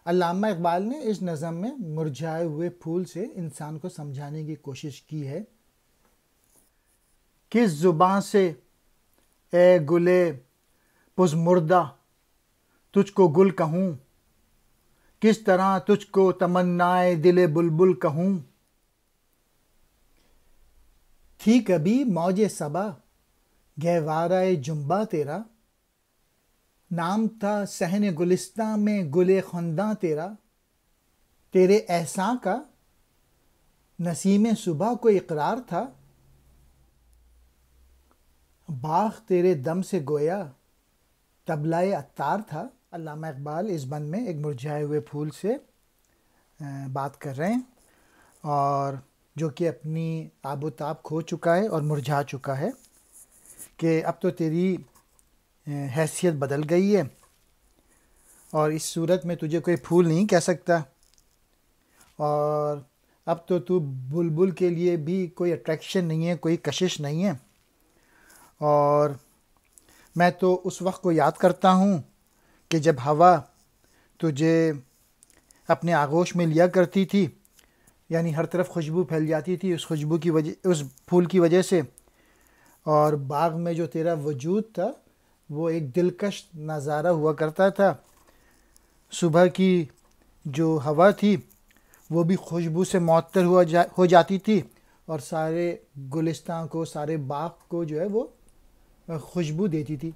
علامہ اقبال نے اس نظم میں مرجھائے ہوئے پھول سے انسان کو سمجھانے کی کوشش کی ہے. کس زباں سے اے گلے پز مردہ تجھ کو گل کہوں، کس طرح تجھ کو تمنائے دل بلبل کہوں. تھی کبھی موج صبا گہوارہ جنبا تیرا، نام تھا صحن گلستاں میں گل خنداں تیرا. تیرے احساں کا نسیم صبح کو اقرار تھا، باغ تیرے دم سے گویا طبلہ عطار تھا. علامہ اقبال اس بند میں ایک مرجھائے ہوئے پھول سے بات کر رہے ہیں، اور جو کہ اپنی آب و تاب کھو چکا ہے اور مرجھا چکا ہے، کہ اب تو تیری حیثیت بدل گئی ہے اور اس صورت میں تجھے کوئی پھول نہیں کہہ سکتا، اور اب تو بلبل کے لیے بھی کوئی اٹریکشن نہیں ہے، کوئی کشش نہیں ہے. اور میں تو اس وقت کو یاد کرتا ہوں کہ جب ہوا تجھے اپنے آغوش میں لیا کرتی تھی، یعنی ہر طرف خوشبو پھیل جاتی تھی اس خوشبو کی وجہ، اس پھول کی وجہ سے، اور باغ میں جو تیرا وجود تھا وہ ایک دلکش نظارہ ہوا کرتا تھا. صبح کی جو ہوا تھی وہ بھی خوشبو سے معطر ہو جاتی تھی، اور سارے گلستان کو، سارے باغ کو جو ہے وہ خوشبو دیتی تھی.